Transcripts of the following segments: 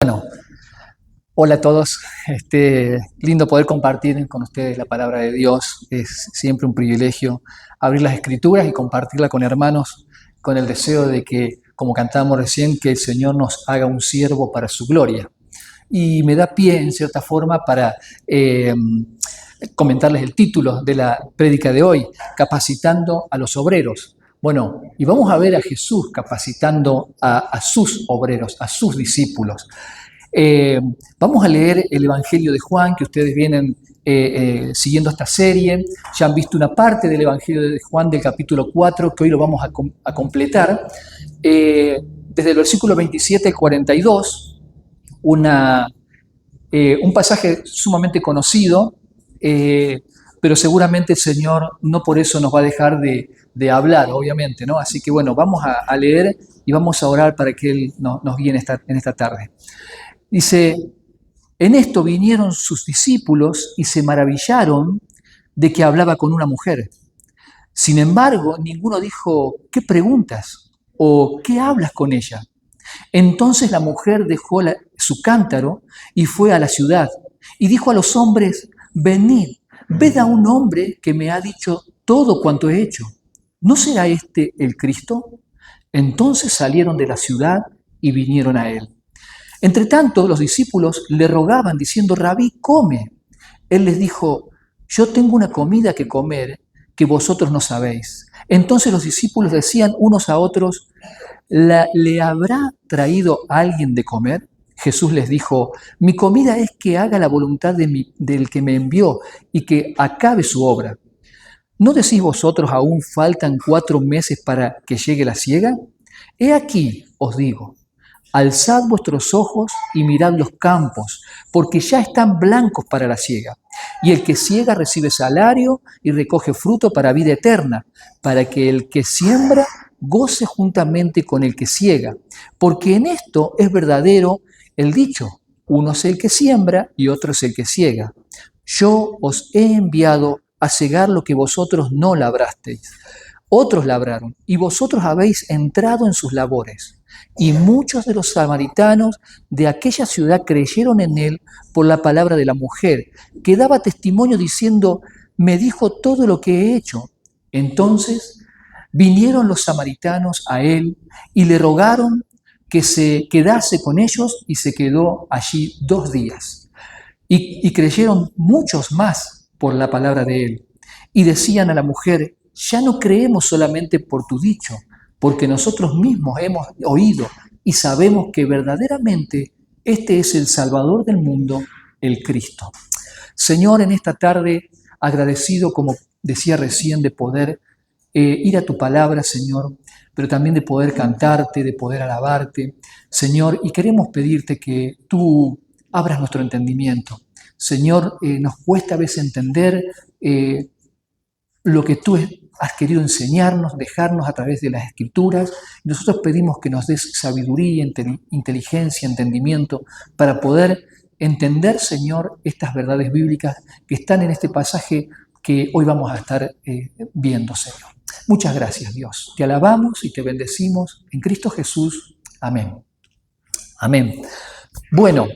Bueno, hola a todos. Lindo poder compartir con ustedes la palabra de Dios. Es siempre un privilegio abrir las Escrituras y compartirla con hermanos, con el deseo de que, como cantamos recién, que el Señor nos haga un siervo para su gloria. Y me da pie, en cierta forma, para comentarles el título de la prédica de hoy, Capacitando a los Obreros. Bueno, y vamos a ver a Jesús capacitando a sus obreros, a sus discípulos. Vamos a leer el Evangelio de Juan, que ustedes vienen siguiendo esta serie. Ya han visto una parte del Evangelio de Juan del capítulo 4, que hoy lo vamos a completar. Desde el versículo 27 al 42, un pasaje sumamente conocido, pero seguramente el Señor no por eso nos va a dejar de hablar, obviamente, ¿no? Así que bueno, vamos a leer y vamos a orar para que Él nos guíe en esta tarde. Dice, en esto vinieron sus discípulos y se maravillaron de que hablaba con una mujer. Sin embargo, ninguno dijo, ¿qué preguntas? ¿O qué hablas con ella? Entonces la mujer dejó su cántaro y fue a la ciudad y dijo a los hombres, venid, ved a un hombre que me ha dicho todo cuanto he hecho. ¿No será este el Cristo? Entonces salieron de la ciudad y vinieron a él. Entre tanto, los discípulos le rogaban diciendo, Rabí, come. Él les dijo, yo tengo una comida que comer que vosotros no sabéis. Entonces los discípulos decían unos a otros, ¿le habrá traído alguien de comer? Jesús les dijo, mi comida es que haga la voluntad del que me envió y que acabe su obra. ¿No decís vosotros aún faltan 4 meses para que llegue la siega? He aquí, os digo, alzad vuestros ojos y mirad los campos, porque ya están blancos para la siega. Y el que siega recibe salario y recoge fruto para vida eterna, para que el que siembra goce juntamente con el que siega. Porque en esto es verdadero el dicho, uno es el que siembra y otro es el que siega. Yo os he enviado a segar lo que vosotros no labrasteis. Otros labraron, y vosotros habéis entrado en sus labores. Y muchos de los samaritanos de aquella ciudad creyeron en él por la palabra de la mujer, que daba testimonio diciendo, me dijo todo lo que he hecho. Entonces vinieron los samaritanos a él y le rogaron que se quedase con ellos y se quedó allí 2 días. Y creyeron muchos más por la palabra de él. Y decían a la mujer, ya no creemos solamente por tu dicho, porque nosotros mismos hemos oído y sabemos que verdaderamente este es el Salvador del mundo, el Cristo. Señor, en esta tarde, agradecido, como decía recién, de poder ir a tu palabra, Señor, pero también de poder cantarte, de poder alabarte, Señor, y queremos pedirte que tú abras nuestro entendimiento. Señor, nos cuesta a veces entender lo que tú has querido enseñarnos, dejarnos a través de las Escrituras. Nosotros pedimos que nos des sabiduría, inteligencia, entendimiento, para poder entender, Señor, estas verdades bíblicas que están en este pasaje que hoy vamos a estar viendo, Señor. Muchas gracias, Dios. Te alabamos y te bendecimos en Cristo Jesús. Amén. Amén. Bueno,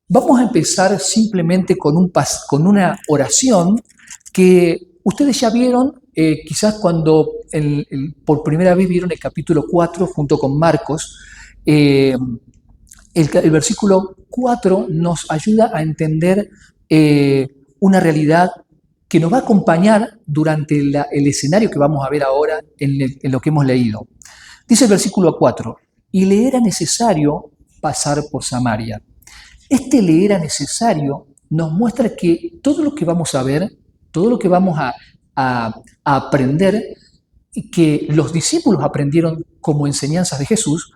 vamos a empezar simplemente con una oración que ustedes ya vieron, quizás cuando por primera vez vieron el capítulo 4 junto con Marcos. El versículo 4 nos ayuda a entender una realidad que nos va a acompañar durante el escenario que vamos a ver ahora en lo que hemos leído. Dice el versículo 4, y le era necesario pasar por Samaria. Este le era necesario nos muestra que todo lo que vamos a ver, todo lo que vamos a aprender, que los discípulos aprendieron como enseñanzas de Jesús,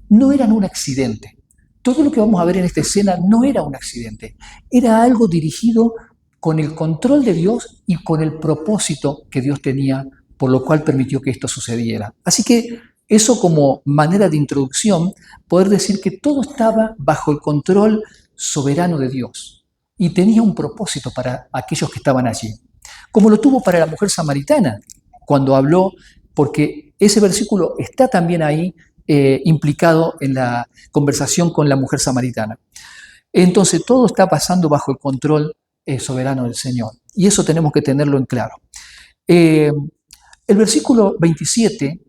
no eran un accidente. Todo lo que vamos a ver en esta escena no era un accidente, era algo dirigido con el control de Dios y con el propósito que Dios tenía, por lo cual permitió que esto sucediera. Así que eso como manera de introducción, poder decir que todo estaba bajo el control soberano de Dios y tenía un propósito para aquellos que estaban allí, como lo tuvo para la mujer samaritana, cuando habló, porque ese versículo está también ahí implicado en la conversación con la mujer samaritana. Entonces todo está pasando bajo el control soberano del Señor. Y eso tenemos que tenerlo en claro. El versículo 27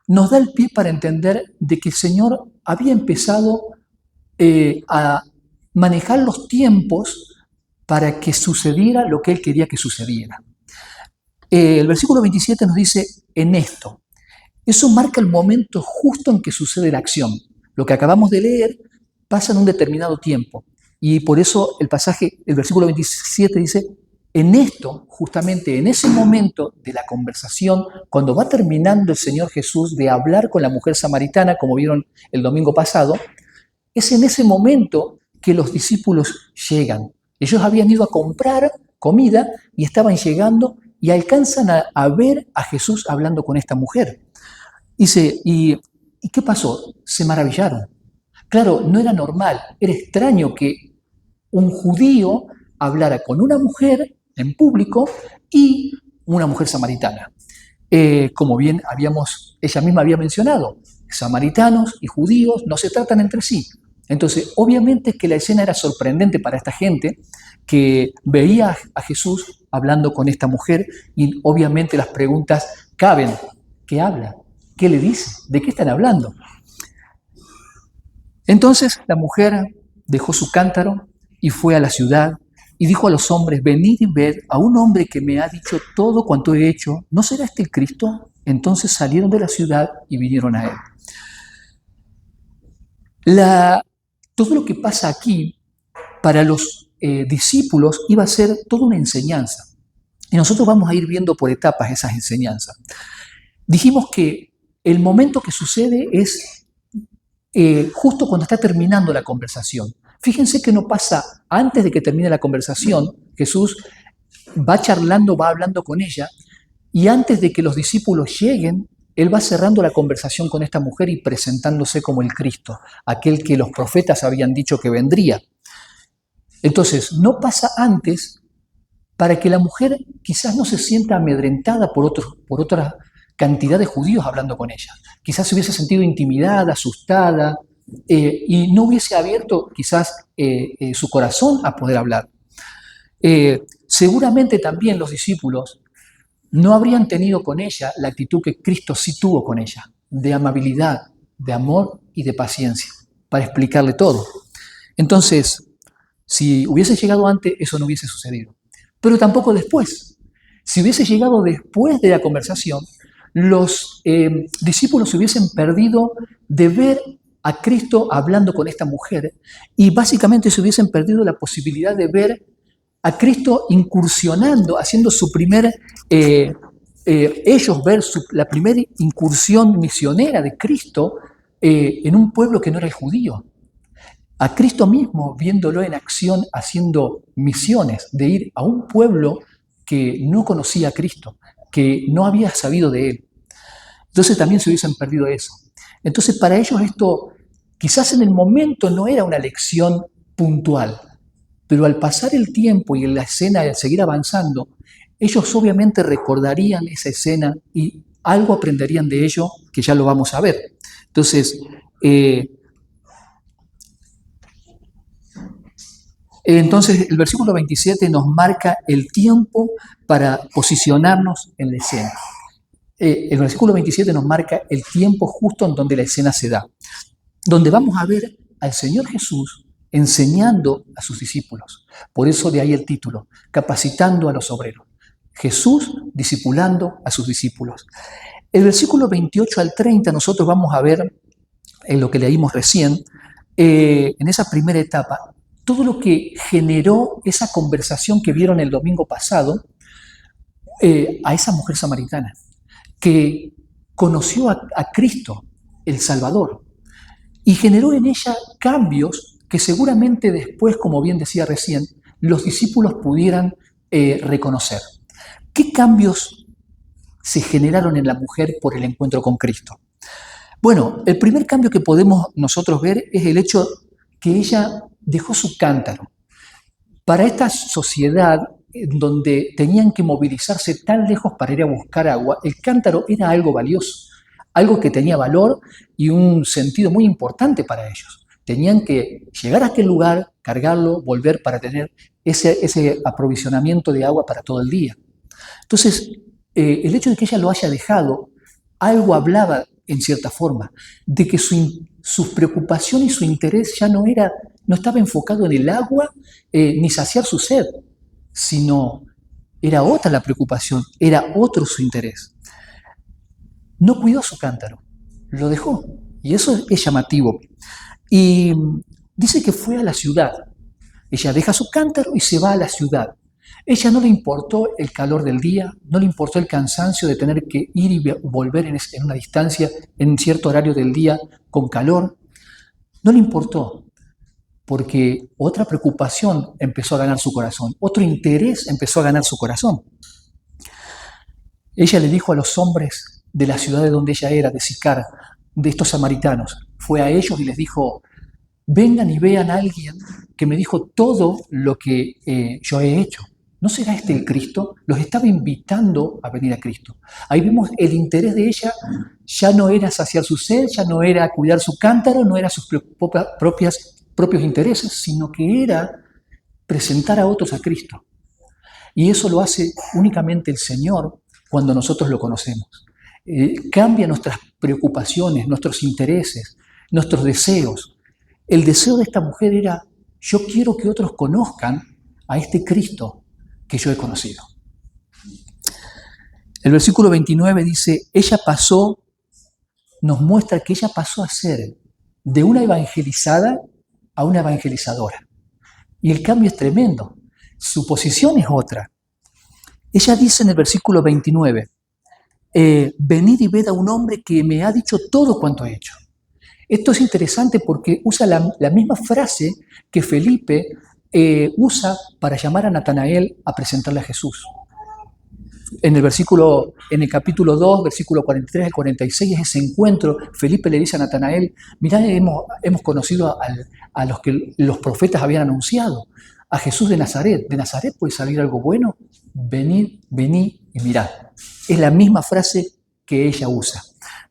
nos da el pie para entender de que el Señor había empezado a manejar los tiempos para que sucediera lo que Él quería que sucediera. El versículo 27 nos dice, en esto. Eso marca el momento justo en que sucede la acción. Lo que acabamos de leer pasa en un determinado tiempo. Y por eso el pasaje, el versículo 27 dice, en esto, justamente en ese momento de la conversación, cuando va terminando el Señor Jesús de hablar con la mujer samaritana, como vieron el domingo pasado, es en ese momento que los discípulos llegan. Ellos habían ido a comprar comida y estaban llegando y alcanzan a ver a Jesús hablando con esta mujer. Dice, ¿y qué pasó? Se maravillaron. Claro, no era normal, era extraño que un judío hablara con una mujer en público y una mujer samaritana. Como bien ella misma había mencionado, samaritanos y judíos no se tratan entre sí. Entonces, obviamente que la escena era sorprendente para esta gente que veía a Jesús hablando con esta mujer y obviamente las preguntas caben. ¿Qué habla? ¿Qué le dice? ¿De qué están hablando? Entonces la mujer dejó su cántaro y fue a la ciudad y dijo a los hombres, venid y ved a un hombre que me ha dicho todo cuanto he hecho, ¿no será este el Cristo? Entonces salieron de la ciudad y vinieron a él. Todo lo que pasa aquí para los discípulos iba a ser toda una enseñanza. Y nosotros vamos a ir viendo por etapas esas enseñanzas. Dijimos que el momento que sucede es justo cuando está terminando la conversación. Fíjense que no pasa antes de que termine la conversación. Jesús va charlando, va hablando con ella, y antes de que los discípulos lleguen, Él va cerrando la conversación con esta mujer y presentándose como el Cristo, aquel que los profetas habían dicho que vendría. Entonces, no pasa antes para que la mujer quizás no se sienta amedrentada por otra cantidad de judíos hablando con ella. Quizás se hubiese sentido intimidada, asustada, y no hubiese abierto quizás su corazón a poder hablar. Seguramente también los discípulos no habrían tenido con ella la actitud que Cristo sí tuvo con ella, de amabilidad, de amor y de paciencia, para explicarle todo. Entonces, si hubiese llegado antes, eso no hubiese sucedido. Pero tampoco después. Si hubiese llegado después de la conversación, los discípulos se hubiesen perdido de ver a Cristo hablando con esta mujer y básicamente se hubiesen perdido la posibilidad de ver a Cristo incursionando, haciendo su primer, ellos ver la primera incursión misionera de Cristo en un pueblo que no era el judío. A Cristo mismo viéndolo en acción haciendo misiones, de ir a un pueblo que no conocía a Cristo, que no había sabido de Él. Entonces también se hubiesen perdido eso. Entonces para ellos esto quizás en el momento no era una lección puntual, pero al pasar el tiempo y en la escena al seguir avanzando, ellos obviamente recordarían esa escena y algo aprenderían de ello que ya lo vamos a ver. Entonces, el versículo 27 nos marca el tiempo para posicionarnos en la escena. El versículo 27 nos marca el tiempo justo en donde la escena se da, donde vamos a ver al Señor Jesús enseñando a sus discípulos. Por eso de ahí el título, capacitando a los obreros. Jesús discipulando a sus discípulos. El versículo 28 al 30 nosotros vamos a ver en lo que leímos recién, en esa primera etapa, todo lo que generó esa conversación que vieron el domingo pasado a esa mujer samaritana, que conoció a Cristo, el Salvador, y generó en ella cambios que seguramente después, como bien decía recién, los discípulos pudieran reconocer. ¿Qué cambios se generaron en la mujer por el encuentro con Cristo? Bueno, el primer cambio que podemos nosotros ver es el hecho que ella dejó su cántaro. Para esta sociedad donde tenían que movilizarse tan lejos para ir a buscar agua, el cántaro era algo valioso. algo que tenía valor y un sentido muy importante para ellos. Tenían que llegar a aquel lugar, cargarlo, volver para tener ese aprovisionamiento de agua para todo el día. Entonces, el hecho de que ella lo haya dejado, algo hablaba en cierta forma, de que su preocupación y su interés ya no estaba enfocado en el agua ni saciar su sed, sino era otra la preocupación, era otro su interés. No cuidó su cántaro, lo dejó, y eso es llamativo. Y dice que fue a la ciudad. Ella deja su cántaro y se va a la ciudad. Ella no le importó el calor del día, no le importó el cansancio de tener que ir y volver en una distancia, en cierto horario del día, con calor. No le importó, porque otra preocupación empezó a ganar su corazón, otro interés empezó a ganar su corazón. Ella le dijo a los hombres de la ciudad de donde ella era, de Sicar, de estos samaritanos, fue a ellos y les dijo: vengan y vean a alguien que me dijo todo lo que yo he hecho. ¿No será este el Cristo? Los estaba invitando a venir a Cristo. Ahí vemos el interés de ella, ya no era saciar su sed, ya no era cuidar su cántaro, no era sus propios intereses, sino que era presentar a otros a Cristo. Y eso lo hace únicamente el Señor cuando nosotros lo conocemos. Cambia nuestras preocupaciones, nuestros intereses, nuestros deseos. El deseo de esta mujer era: yo quiero que otros conozcan a este Cristo que yo he conocido. El versículo 29 dice: ella pasó, nos muestra que ella pasó a ser de una evangelizada a una evangelizadora. Y el cambio es tremendo. Su posición es otra. Ella dice en el versículo 29, venid y ved a un hombre que me ha dicho todo cuanto he hecho. Esto es interesante porque usa la misma frase que Felipe usa para llamar a Natanael a presentarle a Jesús. En el capítulo 2, versículo 43 al 46, es ese encuentro. Felipe le dice a Natanael: mirá, hemos conocido a los que los profetas habían anunciado, a Jesús de Nazaret. ¿De Nazaret puede salir algo bueno? Venid y mirad. Es la misma frase que ella usa.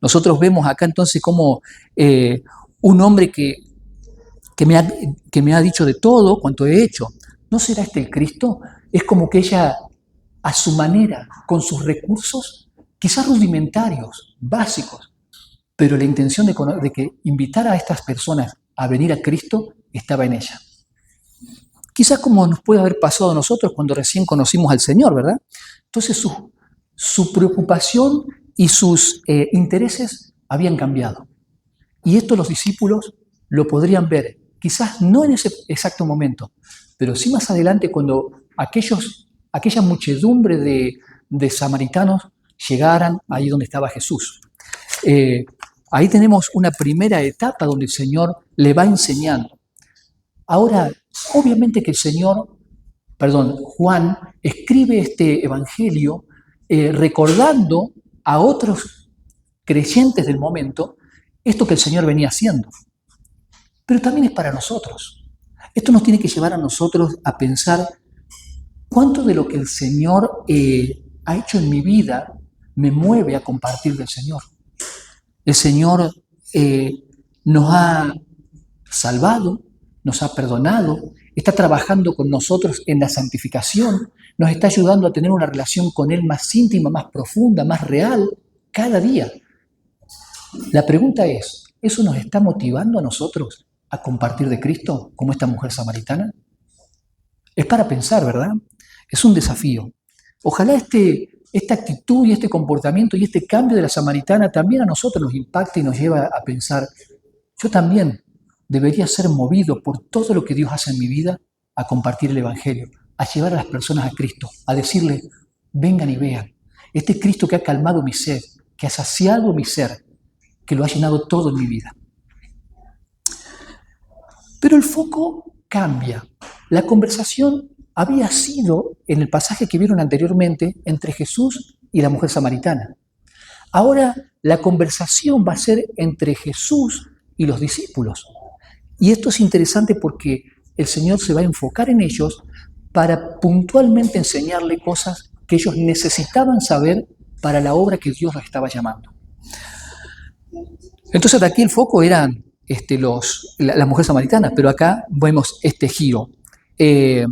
Nosotros vemos acá entonces como un hombre que me ha dicho de todo cuanto he hecho. ¿No será este el Cristo? Es como que ella, a su manera, con sus recursos, quizás rudimentarios, básicos, pero la intención de que invitara a estas personas a venir a Cristo estaba en ella. Quizás como nos puede haber pasado a nosotros cuando recién conocimos al Señor, ¿verdad? Entonces su preocupación y sus intereses habían cambiado. Y esto los discípulos lo podrían ver, quizás no en ese exacto momento, pero sí más adelante cuando aquella muchedumbre de samaritanos llegaran ahí donde estaba Jesús. Ahí tenemos una primera etapa donde el Señor le va enseñando. Ahora, obviamente que Juan escribe este evangelio recordando a otros creyentes del momento esto que el Señor venía haciendo. Pero también es para nosotros. Esto nos tiene que llevar a nosotros a pensar cuánto de lo que el Señor ha hecho en mi vida me mueve a compartir del Señor. El Señor nos ha salvado, nos ha perdonado, está trabajando con nosotros en la santificación, nos está ayudando a tener una relación con Él más íntima, más profunda, más real, cada día. La pregunta es, ¿eso nos está motivando a nosotros a compartir de Cristo como esta mujer samaritana? Es para pensar, ¿verdad? Es un desafío. Ojalá esta actitud y este comportamiento y este cambio de la samaritana también a nosotros nos impacte y nos lleva a pensar, yo también debería ser movido por todo lo que Dios hace en mi vida a compartir el Evangelio, a llevar a las personas a Cristo, a decirle, vengan y vean, este Cristo que ha calmado mi sed, que ha saciado mi ser, que lo ha llenado todo en mi vida. Pero el foco cambia. La conversación había sido, en el pasaje que vieron anteriormente, entre Jesús y la mujer samaritana. Ahora la conversación va a ser entre Jesús y los discípulos. Y esto es interesante porque el Señor se va a enfocar en ellos para puntualmente enseñarle cosas que ellos necesitaban saber para la obra que Dios los estaba llamando. Entonces aquí el foco eran las mujeres samaritanas, pero acá vemos este giro. Eh,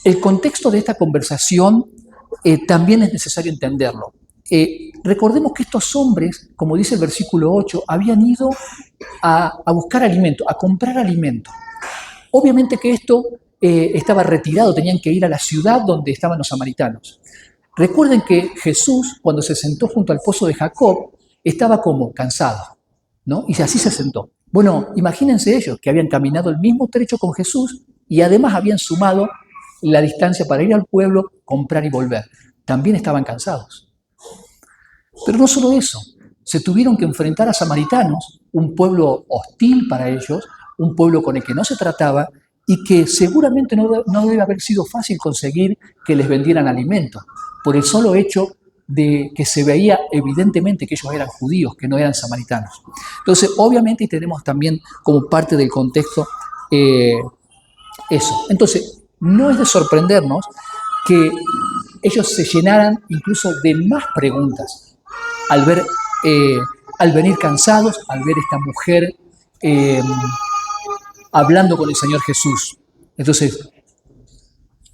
el contexto de esta conversación también es necesario entenderlo. Recordemos que estos hombres, como dice el versículo 8, habían ido a buscar alimento, a comprar alimento. Obviamente que esto estaba retirado, tenían que ir a la ciudad donde estaban los samaritanos. Recuerden que Jesús, cuando se sentó junto al pozo de Jacob, estaba como cansado, ¿no? Y así se sentó. Bueno, imagínense ellos que habían caminado el mismo trecho con Jesús y además habían sumado la distancia para ir al pueblo, comprar y volver. También estaban cansados. Pero no solo eso, se tuvieron que enfrentar a samaritanos, un pueblo hostil para ellos, un pueblo con el que no se trataba y que seguramente no debe haber sido fácil conseguir que les vendieran alimentos, por el solo hecho de que se veía evidentemente que ellos eran judíos, que no eran samaritanos. Entonces, obviamente tenemos también como parte del contexto eso. Entonces, no es de sorprendernos que ellos se llenaran incluso de más preguntas al ver, al venir cansados, al ver esta mujer hablando con el Señor Jesús. Entonces,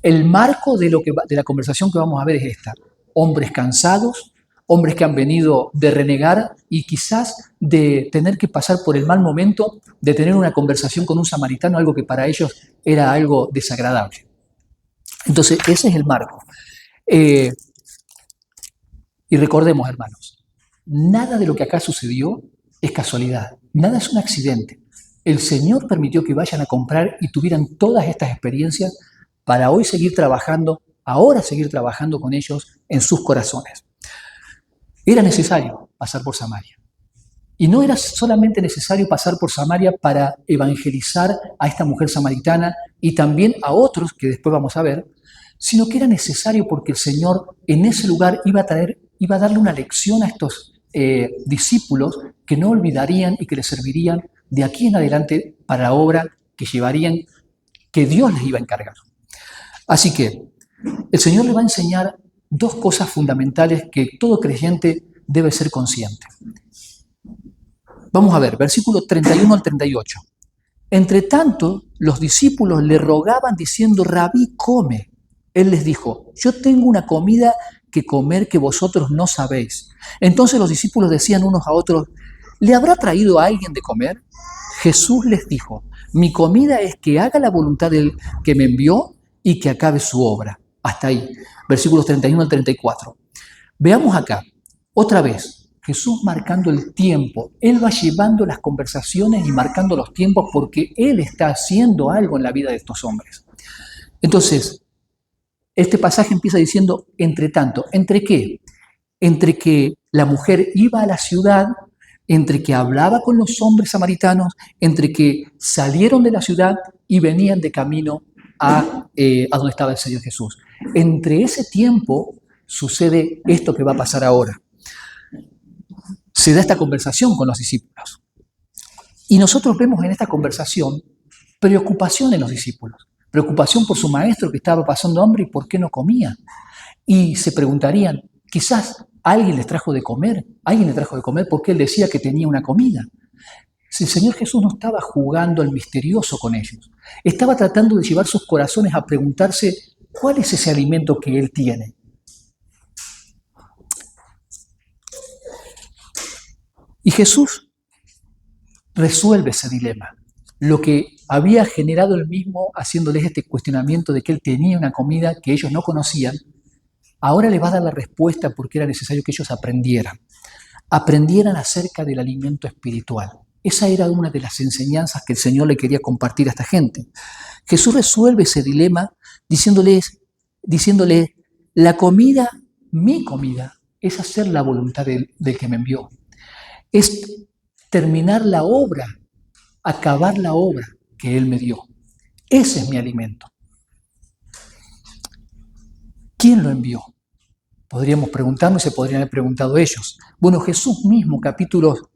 el marco de la conversación que vamos a ver es esta. Hombres cansados, hombres que han venido de renegar y quizás de tener que pasar por el mal momento de tener una conversación con un samaritano, algo que para ellos era algo desagradable. Entonces, ese es el marco. Y recordemos, hermanos, nada de lo que acá sucedió es casualidad, nada es un accidente. El Señor permitió que vayan a comprar y tuvieran todas estas experiencias para hoy seguir trabajando, ahora seguir trabajando con ellos en sus corazones. Era necesario pasar por Samaria. Y no era solamente necesario pasar por Samaria para evangelizar a esta mujer samaritana y también a otros que después vamos a ver, sino que era necesario porque el Señor en ese lugar iba a darle una lección a estos discípulos que no olvidarían y que les servirían de aquí en adelante para la obra que llevarían, que Dios les iba a encargar. Así que el Señor le va a enseñar dos cosas fundamentales que todo creyente debe ser consciente. Vamos a ver, versículo 31 al 38. Entre tanto, los discípulos le rogaban diciendo, Rabí, come. Él les dijo, yo tengo una comida que comer que vosotros no sabéis. Entonces los discípulos decían unos a otros, ¿le habrá traído a alguien de comer? Jesús les dijo, mi comida es que haga la voluntad del que me envió y que acabe su obra. Hasta ahí, versículos 31 al 34. Veamos acá, otra vez, Jesús marcando el tiempo. Él va llevando las conversaciones y marcando los tiempos porque Él está haciendo algo en la vida de estos hombres. Entonces, este pasaje empieza diciendo, entre tanto, ¿entre qué? Entre que la mujer iba a la ciudad, entre que hablaba con los hombres samaritanos, entre que salieron de la ciudad y venían de camino a donde estaba el Señor Jesús. Entre ese tiempo sucede esto que va a pasar ahora. Se da esta conversación con los discípulos. Y nosotros vemos en esta conversación preocupación en los discípulos. Preocupación por su maestro que estaba pasando hambre y por qué no comía. Y se preguntarían, quizás alguien les trajo de comer porque él decía que tenía una comida. Si el Señor Jesús no estaba jugando al misterioso con ellos, estaba tratando de llevar sus corazones a preguntarse cuál es ese alimento que él tiene. Y Jesús resuelve ese dilema. Lo que había generado él mismo haciéndoles este cuestionamiento de que él tenía una comida que ellos no conocían, ahora les va a dar la respuesta porque era necesario que ellos aprendieran acerca del alimento espiritual. Esa era una de las enseñanzas que el Señor le quería compartir a esta gente. Jesús resuelve ese dilema diciéndole, la comida, mi comida, es hacer la voluntad del que me envió. Es terminar la obra, acabar la obra que Él me dio. Ese es mi alimento. ¿Quién lo envió? Podríamos preguntarnos y se podrían haber preguntado ellos. Bueno, Jesús mismo,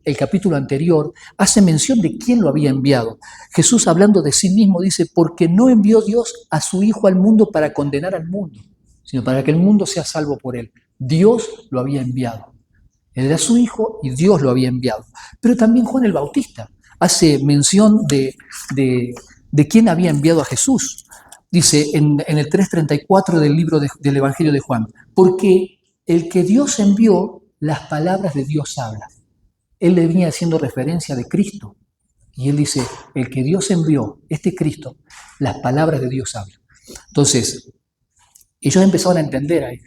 el capítulo anterior, hace mención de quién lo había enviado. Jesús, hablando de sí mismo, dice, porque no envió Dios a su Hijo al mundo para condenar al mundo, sino para que el mundo sea salvo por Él. Dios lo había enviado. Él era su hijo y Dios lo había enviado. Pero también Juan el Bautista hace mención de quién había enviado a Jesús. Dice en el 3:34 del libro del Evangelio de Juan, porque el que Dios envió, las palabras de Dios habla. Él le venía haciendo referencia de Cristo. Y él dice, el que Dios envió, este Cristo, las palabras de Dios hablan. Entonces, ellos empezaron a entender ahí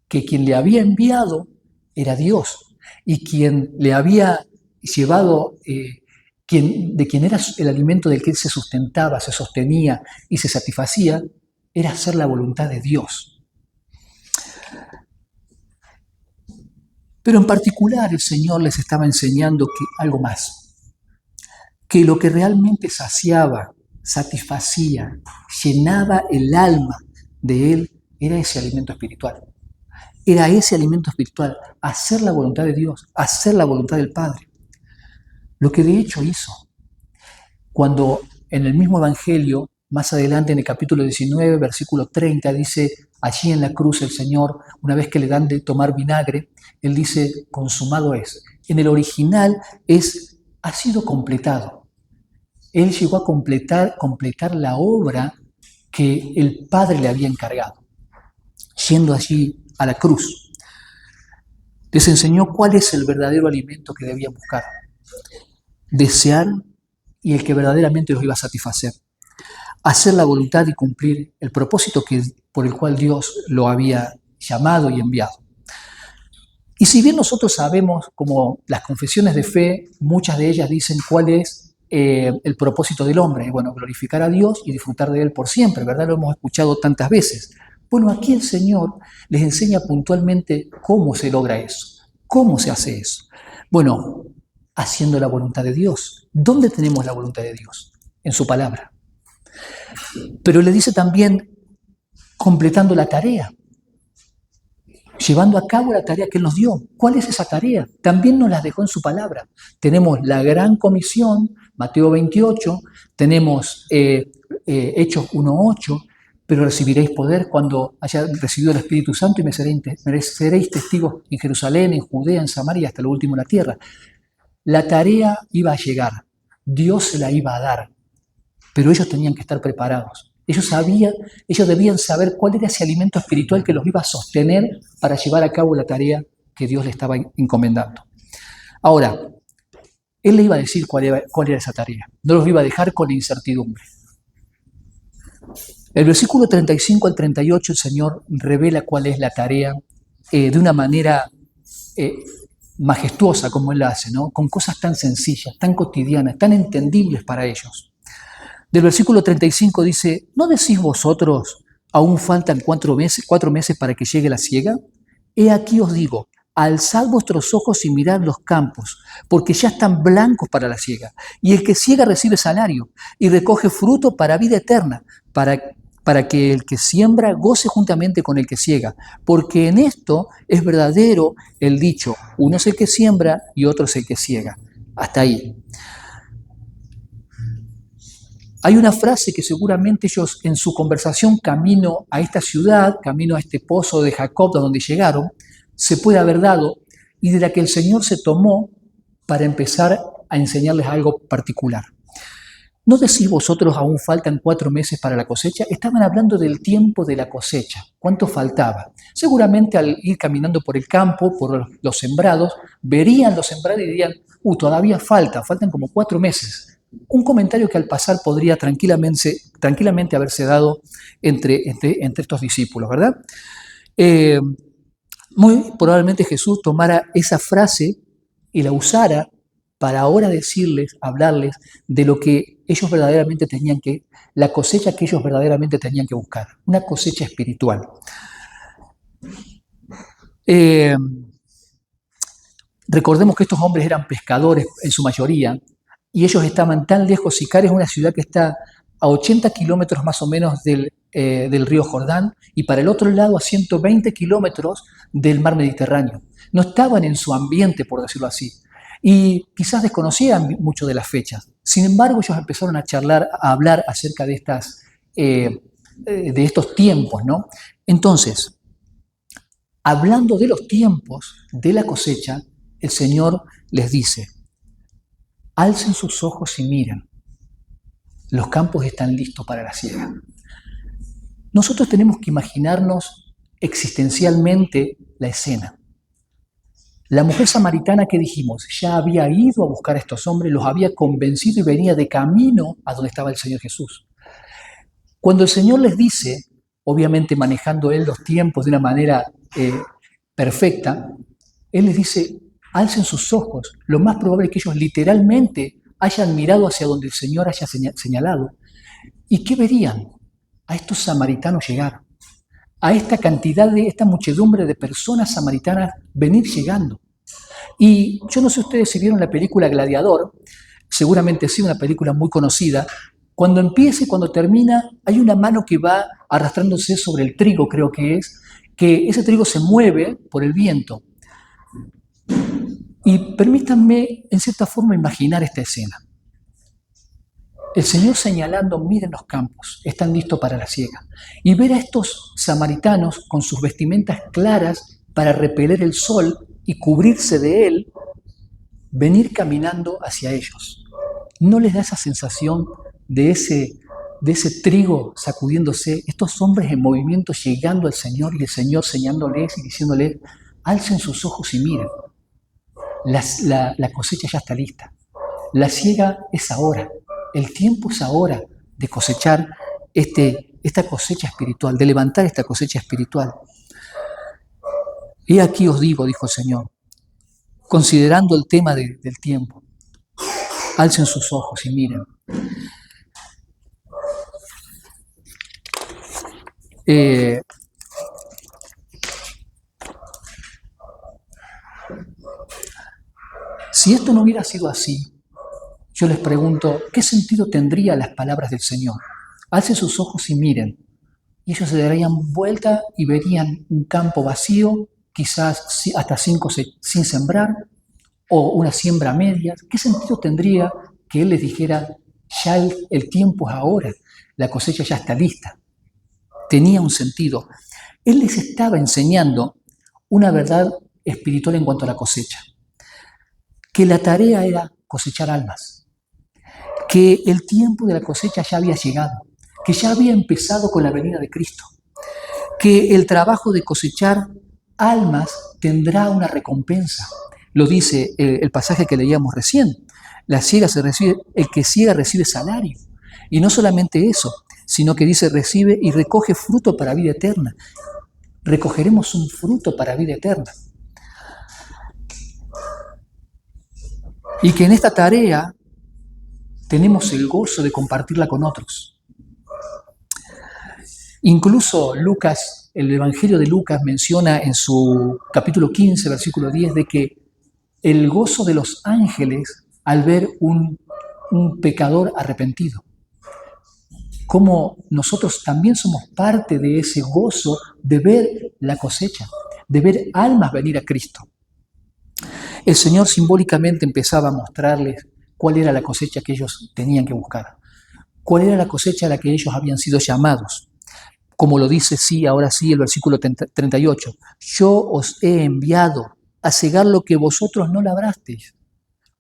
que quien le había enviado era Dios y quien le había llevado, de quien era el alimento del que él se sustentaba, se sostenía y se satisfacía, era hacer la voluntad de Dios. Pero en particular el Señor les estaba enseñando que algo más, que lo que realmente saciaba, satisfacía, llenaba el alma de él, era ese alimento espiritual. Era ese alimento espiritual, hacer la voluntad de Dios, hacer la voluntad del Padre. Lo que de hecho hizo, cuando en el mismo Evangelio, más adelante en el capítulo 19, versículo 30, dice, allí en la cruz el Señor, una vez que le dan de tomar vinagre, Él dice, consumado es. En el original ha sido completado. Él llegó a completar la obra que el Padre le había encargado, yendo allí a la cruz. Les enseñó cuál es el verdadero alimento que debían buscar, desear y el que verdaderamente los iba a satisfacer, hacer la voluntad y cumplir el propósito por el cual Dios lo había llamado y enviado. Y si bien nosotros sabemos, como las confesiones de fe, muchas de ellas dicen cuál es el propósito del hombre, bueno, glorificar a Dios y disfrutar de Él por siempre, ¿verdad? Lo hemos escuchado tantas veces. Bueno, aquí el Señor les enseña puntualmente cómo se logra eso, cómo se hace eso. Bueno, haciendo la voluntad de Dios. ¿Dónde tenemos la voluntad de Dios? En su palabra. Pero le dice también completando la tarea, llevando a cabo la tarea que Él nos dio. ¿Cuál es esa tarea? También nos la dejó en su palabra. Tenemos la gran comisión, Mateo 28, tenemos Hechos 1:8, pero recibiréis poder cuando haya recibido el Espíritu Santo y me seréis testigos en Jerusalén, en Judea, en Samaria, hasta lo último en la tierra. La tarea iba a llegar, Dios se la iba a dar, pero ellos tenían que estar preparados. Ellos debían saber cuál era ese alimento espiritual que los iba a sostener para llevar a cabo la tarea que Dios les estaba encomendando. Ahora, Él le iba a decir cuál era esa tarea, no los iba a dejar con la incertidumbre. El versículo 35 al 38 el Señor revela cuál es la tarea de una manera majestuosa como Él la hace, ¿no? Con cosas tan sencillas, tan cotidianas, tan entendibles para ellos. Del versículo 35 dice, ¿no decís vosotros, aún faltan 4 meses para que llegue la siega? He aquí os digo, alzad vuestros ojos y mirad los campos, porque ya están blancos para la siega. Y el que siega recibe salario y recoge fruto para vida eterna, para que el que siembra goce juntamente con el que siega. Porque en esto es verdadero el dicho, uno es el que siembra y otro es el que siega. Hasta ahí. Hay una frase que seguramente ellos en su conversación camino a esta ciudad, camino a este pozo de Jacob, a donde llegaron, se puede haber dado y de la que el Señor se tomó para empezar a enseñarles algo particular. ¿No decís vosotros aún faltan 4 meses para la cosecha? Estaban hablando del tiempo de la cosecha. ¿Cuánto faltaba? Seguramente al ir caminando por el campo, por los sembrados, verían los sembrados y dirían, todavía faltan como 4 meses. Un comentario que al pasar podría tranquilamente haberse dado entre estos discípulos, ¿verdad? Muy probablemente Jesús tomara esa frase y la usara para ahora hablarles de lo que ellos verdaderamente la cosecha que ellos verdaderamente tenían que buscar, una cosecha espiritual. Recordemos que estos hombres eran pescadores en su mayoría, y ellos estaban tan lejos. Sicar es una ciudad que está a 80 kilómetros más o menos del río Jordán y para el otro lado a 120 kilómetros del mar Mediterráneo. No estaban en su ambiente, por decirlo así, y quizás desconocían mucho de las fechas. Sin embargo, ellos empezaron a hablar acerca de estos tiempos, ¿no? Entonces, hablando de los tiempos de la cosecha, el Señor les dice, alcen sus ojos y miren, los campos están listos para la siega. Nosotros tenemos que imaginarnos existencialmente la escena. La mujer samaritana que dijimos, ya había ido a buscar a estos hombres, los había convencido y venía de camino a donde estaba el Señor Jesús. Cuando el Señor les dice, obviamente manejando Él los tiempos de una manera perfecta, Él les dice, alcen sus ojos. Lo más probable es que ellos literalmente hayan mirado hacia donde el Señor haya señalado. ¿Y qué verían? A estos samaritanos llegar, a esta cantidad esta muchedumbre de personas samaritanas venir llegando. Y yo no sé ustedes si vieron la película Gladiador, seguramente sí, una película muy conocida. Cuando empieza y cuando termina, hay una mano que va arrastrándose sobre el trigo, creo que ese trigo se mueve por el viento. Y permítanme, en cierta forma, imaginar esta escena. El Señor señalando, miren los campos, están listos para la siega. Y ver a estos samaritanos con sus vestimentas claras para repeler el sol y cubrirse de él, venir caminando hacia ellos. ¿No les da esa sensación de ese trigo sacudiéndose, estos hombres en movimiento llegando al Señor y el Señor señalándoles y diciéndoles, alcen sus ojos y miren, la cosecha ya está lista, la siega es ahora, el tiempo es ahora de cosechar esta cosecha espiritual, de levantar esta cosecha espiritual. Y aquí os digo, dijo el Señor, considerando el tema del tiempo, alcen sus ojos y miren. Si esto no hubiera sido así, yo les pregunto, ¿qué sentido tendrían las palabras del Señor? Alcen sus ojos y miren. Y ellos se darían vuelta y verían un campo vacío, quizás hasta 5 sin sembrar, o una siembra a medias. ¿Qué sentido tendría que Él les dijera, ya el tiempo es ahora, la cosecha ya está lista? Tenía un sentido. Él les estaba enseñando una verdad espiritual en cuanto a la cosecha. Que la tarea era cosechar almas. Que el tiempo de la cosecha ya había llegado. Que ya había empezado con la venida de Cristo. Que el trabajo de cosechar almas tendrá una recompensa. Lo dice el pasaje que leíamos recién. El que siega recibe salario. Y no solamente eso, sino que dice recibe y recoge fruto para vida eterna. Recogeremos un fruto para vida eterna. Y que en esta tarea tenemos el gozo de compartirla con otros. Incluso Lucas, el Evangelio de Lucas menciona en su capítulo 15, versículo 10, de que el gozo de los ángeles al ver un pecador arrepentido. Como nosotros también somos parte de ese gozo de ver la cosecha, de ver almas venir a Cristo. El Señor simbólicamente empezaba a mostrarles cuál era la cosecha que ellos tenían que buscar, cuál era la cosecha a la que ellos habían sido llamados. Como lo dice, ahora sí, el versículo 38. Yo os he enviado a cegar lo que vosotros no labrasteis.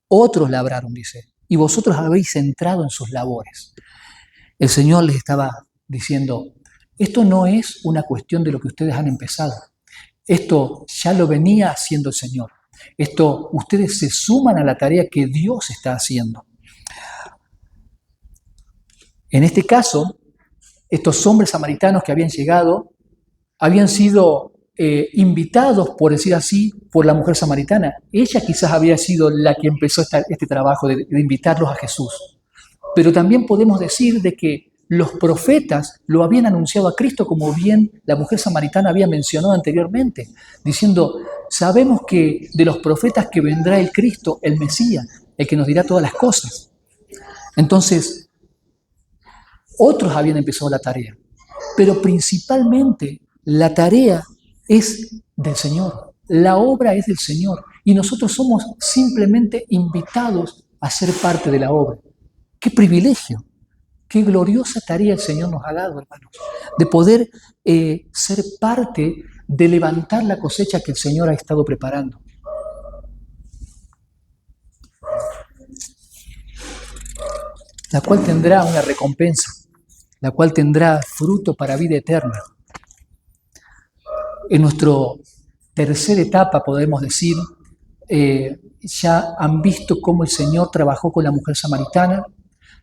Otros labraron, dice, y vosotros habéis entrado en sus labores. El Señor les estaba diciendo, esto no es una cuestión de lo que ustedes han empezado. Esto ya lo venía haciendo el Señor. Esto, ustedes se suman a la tarea que Dios está haciendo. En este caso, estos hombres samaritanos que habían llegado habían sido invitados, por decir así, por la mujer samaritana. Ella quizás había sido la que empezó este trabajo de invitarlos a Jesús. Pero también podemos decir de que los profetas lo habían anunciado a Cristo, como bien la mujer samaritana había mencionado anteriormente, diciendo, sabemos que de los profetas que vendrá el Cristo, el Mesías, el que nos dirá todas las cosas. Entonces, otros habían empezado la tarea, pero principalmente la tarea es del Señor, la obra es del Señor, y nosotros somos simplemente invitados a ser parte de la obra. ¡Qué privilegio! ¡Qué gloriosa tarea el Señor nos ha dado, hermanos! De poder ser parte de levantar la cosecha que el Señor ha estado preparando. la cual tendrá una recompensa, la cual tendrá fruto para vida eterna. En nuestra tercera etapa, podemos decir, ya han visto cómo el Señor trabajó con la mujer samaritana,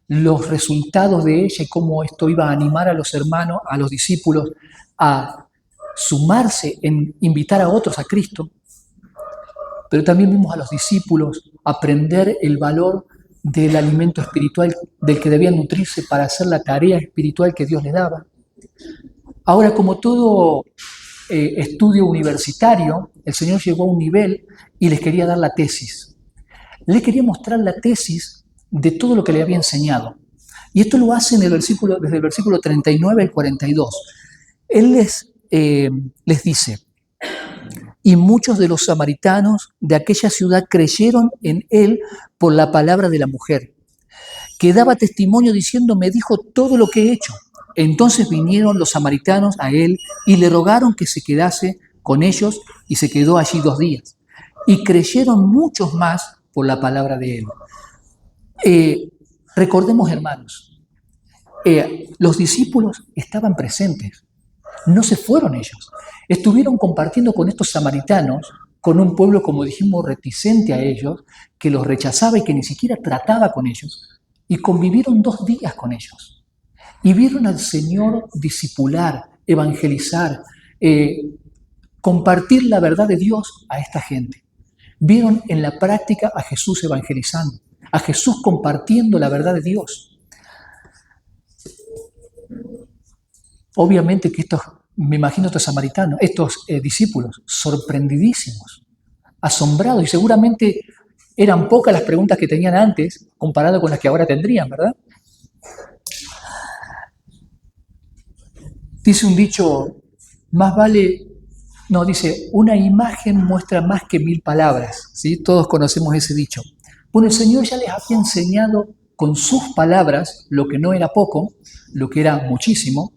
los resultados de ella y cómo esto iba a animar a los hermanos, a los discípulos, a sumarse en invitar a otros a Cristo. Pero también vimos a los discípulos aprender el valor del alimento espiritual del que debían nutrirse para hacer la tarea espiritual que Dios les daba. Ahora, como todo estudio universitario, el Señor llegó a un nivel y les quería dar la tesis. Les quería mostrar la tesis de todo lo que le había enseñado. Y esto lo hace en el versículo, desde el versículo 39 al 42. Él les dice: y muchos de los samaritanos de aquella ciudad creyeron en él por la palabra de la mujer, que daba testimonio diciendo: me dijo todo lo que he hecho. Entonces vinieron los samaritanos a él y le rogaron que se quedase con ellos, y se quedó allí 2 días. Y creyeron muchos más por la palabra de él. Recordemos, hermanos, los discípulos estaban presentes, no se fueron ellos. Estuvieron compartiendo con estos samaritanos, con un pueblo, como dijimos, reticente a ellos, que los rechazaba y que ni siquiera trataba con ellos, y convivieron 2 días con ellos. Y vieron al Señor discipular, evangelizar, compartir la verdad de Dios a esta gente. Vieron en la práctica a Jesús evangelizando, a Jesús compartiendo la verdad de Dios. Obviamente que me imagino estos samaritanos, estos discípulos, sorprendidísimos, asombrados, y seguramente eran pocas las preguntas que tenían antes comparado con las que ahora tendrían, ¿verdad? Dice un dicho, dice, una imagen muestra más que 1000 palabras, ¿sí? Todos conocemos ese dicho. Bueno, el Señor ya les había enseñado con sus palabras, lo que no era poco, lo que era muchísimo,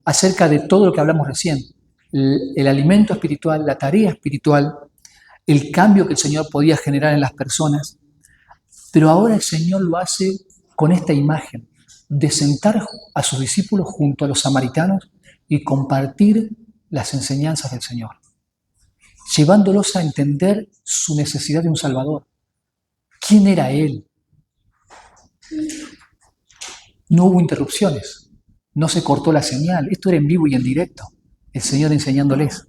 acerca de todo lo que hablamos recién. El alimento espiritual, la tarea espiritual, el cambio que el Señor podía generar en las personas. Pero ahora el Señor lo hace con esta imagen de sentar a sus discípulos junto a los samaritanos y compartir las enseñanzas del Señor, llevándolos a entender su necesidad de un Salvador. ¿Quién era Él? No hubo interrupciones, no se cortó la señal, esto era en vivo y en directo, el Señor enseñándoles.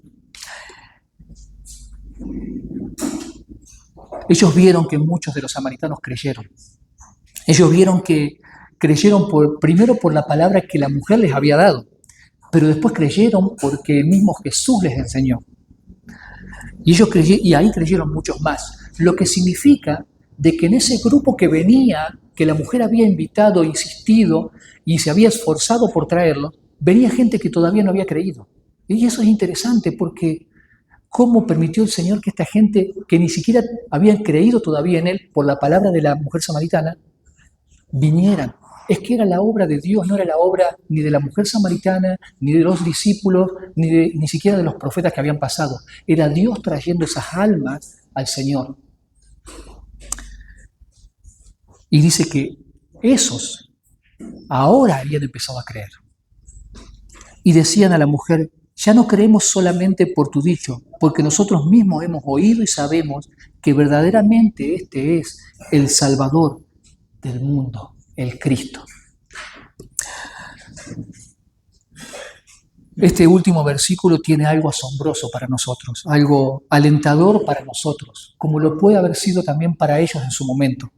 Ellos vieron que muchos de los samaritanos creyeron. Ellos vieron que creyeron primero por la palabra que la mujer les había dado, pero después creyeron porque el mismo Jesús les enseñó. Y ahí creyeron muchos más, lo que significa de que en ese grupo que venía, que la mujer había invitado, insistido y se había esforzado por traerlo, venía gente que todavía no había creído. Y eso es interesante porque cómo permitió el Señor que esta gente que ni siquiera habían creído todavía en Él por la palabra de la mujer samaritana, vinieran. Es que era la obra de Dios, no era la obra ni de la mujer samaritana, ni de los discípulos, ni siquiera de los profetas que habían pasado. Era Dios trayendo esas almas al Señor. Y dice que esos ahora habían empezado a creer. Y decían a la mujer: ya no creemos solamente por tu dicho, porque nosotros mismos hemos oído y sabemos que verdaderamente este es el Salvador del mundo, el Cristo. Este último versículo tiene algo asombroso para nosotros, algo alentador para nosotros, como lo puede haber sido también para ellos en su momento.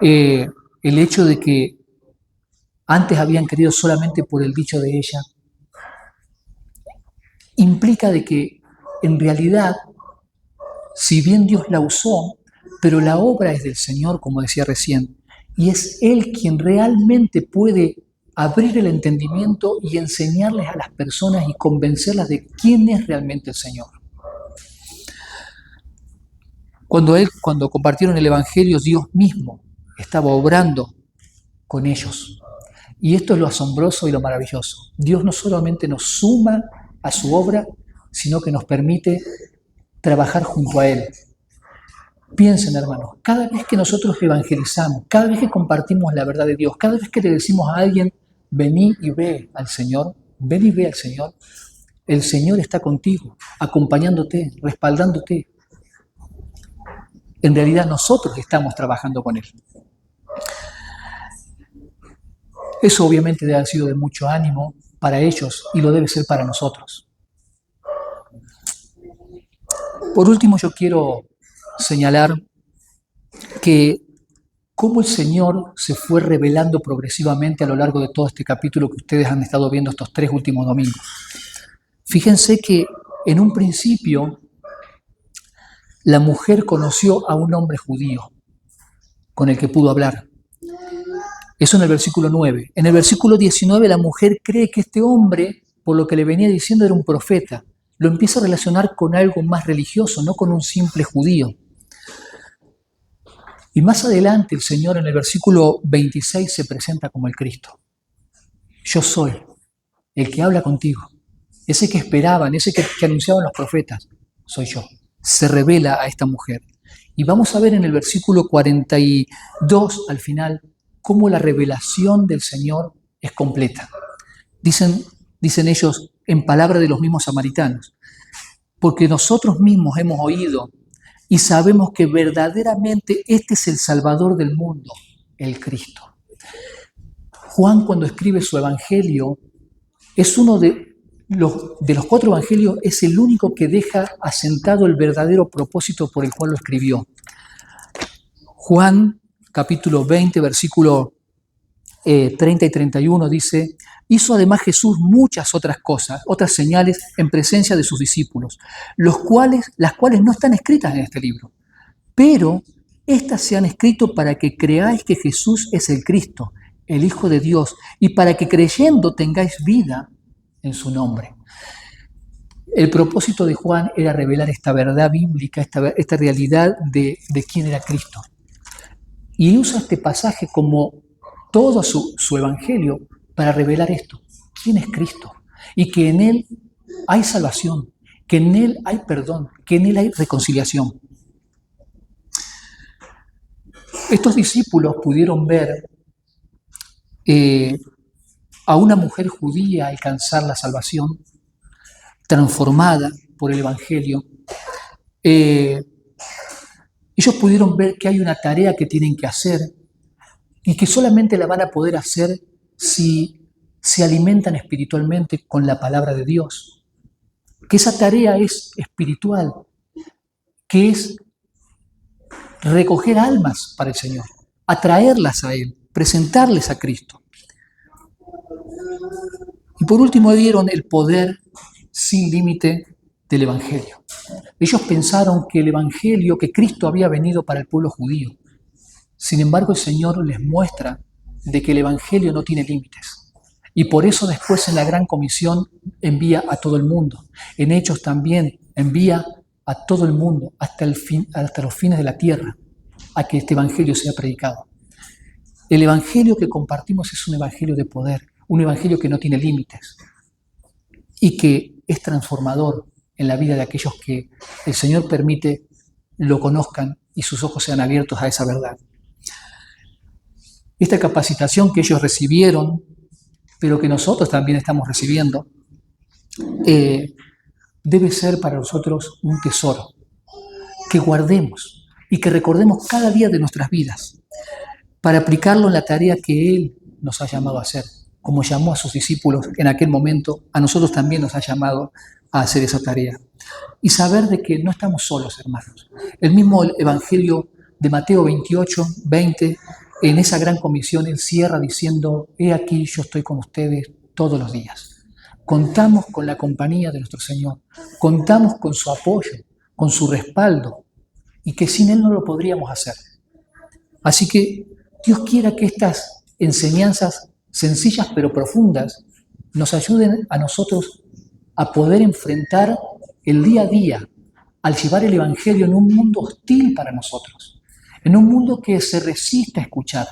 El hecho de que antes habían creído solamente por el dicho de ella, implica de que en realidad, si bien Dios la usó, pero la obra es del Señor, como decía recién, y es Él quien realmente puede abrir el entendimiento y enseñarles a las personas y convencerlas de quién es realmente el Señor. Cuando compartieron el Evangelio, Dios mismo estaba obrando con ellos. Y esto es lo asombroso y lo maravilloso. Dios no solamente nos suma a su obra, sino que nos permite trabajar junto a Él. Piensen, hermanos, cada vez que nosotros evangelizamos, cada vez que compartimos la verdad de Dios, cada vez que le decimos a alguien, vení y ve al Señor, ven y ve al Señor, el Señor está contigo, acompañándote, respaldándote. En realidad nosotros estamos trabajando con Él. Eso obviamente debe haber sido de mucho ánimo para ellos y lo debe ser para nosotros. Por último, yo quiero señalar que cómo el Señor se fue revelando progresivamente a lo largo de todo este capítulo que ustedes han estado viendo estos 3 últimos domingos. Fíjense que en un principio la mujer conoció a un hombre judío con el que pudo hablar. Eso en el versículo 9. En el versículo 19 la mujer cree que este hombre, por lo que le venía diciendo, era un profeta. Lo empieza a relacionar con algo más religioso, no con un simple judío. Y más adelante el Señor en el versículo 26 se presenta como el Cristo. Yo soy el que habla contigo, ese que esperaban, ese que anunciaban los profetas, soy yo. Se revela a esta mujer. Y vamos a ver en el versículo 42 al final cómo la revelación del Señor es completa. Dicen ellos en palabra de los mismos samaritanos, porque nosotros mismos hemos oído y sabemos que verdaderamente este es el Salvador del mundo, el Cristo. Juan, cuando escribe su evangelio, es uno de los 4 evangelios, es el único que deja asentado el verdadero propósito por el cual lo escribió. Juan, capítulo 20, versículo 30 y 31, dice: hizo además Jesús muchas otras cosas, otras señales en presencia de sus discípulos, las cuales no están escritas en este libro, pero estas se han escrito para que creáis que Jesús es el Cristo, el Hijo de Dios, y para que creyendo tengáis vida en su nombre. El propósito de Juan era revelar esta verdad bíblica, esta realidad de quién era Cristo. Y usa este pasaje como todo su evangelio para revelar esto, quién es Cristo, y que en Él hay salvación, que en Él hay perdón, que en Él hay reconciliación. Estos discípulos pudieron ver a una mujer judía alcanzar la salvación, transformada por el evangelio. Ellos pudieron ver que hay una tarea que tienen que hacer y que solamente la van a poder hacer si se alimentan espiritualmente con la palabra de Dios. Que esa tarea es espiritual, que es recoger almas para el Señor, atraerlas a Él, presentarles a Cristo. Y por último dieron el poder sin límite del Evangelio. Ellos pensaron que el Evangelio, que Cristo había venido para el pueblo judío. Sin embargo, el Señor les muestra de que el Evangelio no tiene límites. Y por eso después en la Gran Comisión envía a todo el mundo. En Hechos también envía a todo el mundo hasta los fines de la tierra a que este Evangelio sea predicado. El Evangelio que compartimos es un Evangelio de poder, un Evangelio que no tiene límites y que es transformador en la vida de aquellos que el Señor permite lo conozcan y sus ojos sean abiertos a esa verdad. Esta capacitación que ellos recibieron, pero que nosotros también estamos recibiendo, debe ser para nosotros un tesoro que guardemos y que recordemos cada día de nuestras vidas para aplicarlo en la tarea que Él nos ha llamado a hacer. Como llamó a sus discípulos en aquel momento, a nosotros también nos ha llamado a hacer esa tarea. Y saber de que no estamos solos, hermanos. El mismo Evangelio de Mateo 28, 20, en esa gran comisión, Él cierra diciendo: he aquí, yo estoy con ustedes todos los días. Contamos con la compañía de nuestro Señor, contamos con su apoyo, con su respaldo, y que sin Él no lo podríamos hacer. Así que Dios quiera que estas enseñanzas sencillas pero profundas nos ayuden a nosotros a poder enfrentar el día a día al llevar el Evangelio en un mundo hostil para nosotros, en un mundo que se resiste a escuchar.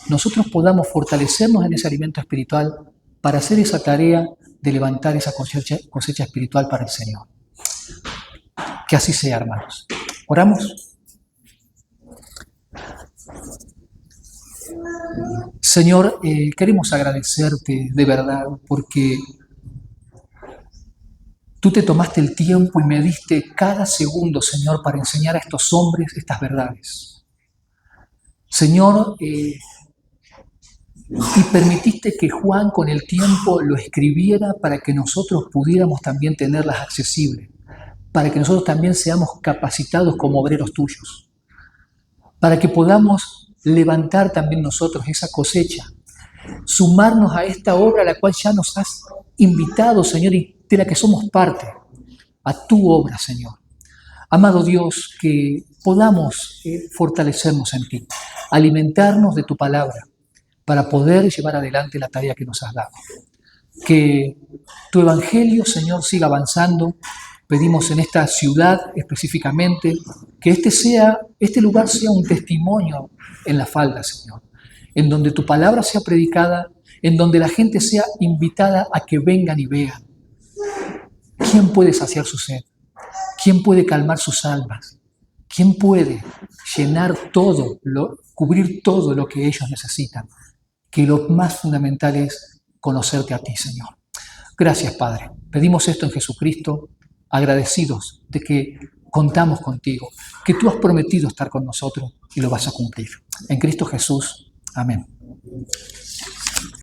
Nosotros podamos fortalecernos en ese alimento espiritual para hacer esa tarea de levantar esa cosecha espiritual para el Señor. Que así sea, hermanos. ¿Oramos? Señor, queremos agradecerte de verdad porque tú te tomaste el tiempo y me diste cada segundo, Señor, para enseñar a estos hombres estas verdades. Señor, y permitiste que Juan con el tiempo lo escribiera para que nosotros pudiéramos también tenerlas accesibles, para que nosotros también seamos capacitados como obreros tuyos, para que podamos levantar también nosotros esa cosecha, sumarnos a esta obra a la cual ya nos has invitado, Señor, y de la que somos parte, a tu obra, Señor. Amado Dios, que podamos fortalecernos en ti, alimentarnos de tu palabra para poder llevar adelante la tarea que nos has dado. Que tu evangelio, Señor, siga avanzando. Pedimos en esta ciudad específicamente que este lugar sea un testimonio en la falda, Señor, en donde tu palabra sea predicada, en donde la gente sea invitada a que vengan y vean. ¿Quién puede saciar su sed? ¿Quién puede calmar sus almas? ¿Quién puede llenar cubrir todo lo que ellos necesitan? Que lo más fundamental es conocerte a ti, Señor. Gracias, Padre. Pedimos esto en Jesucristo, agradecidos de que contamos contigo, que tú has prometido estar con nosotros y lo vas a cumplir. En Cristo Jesús. Amén.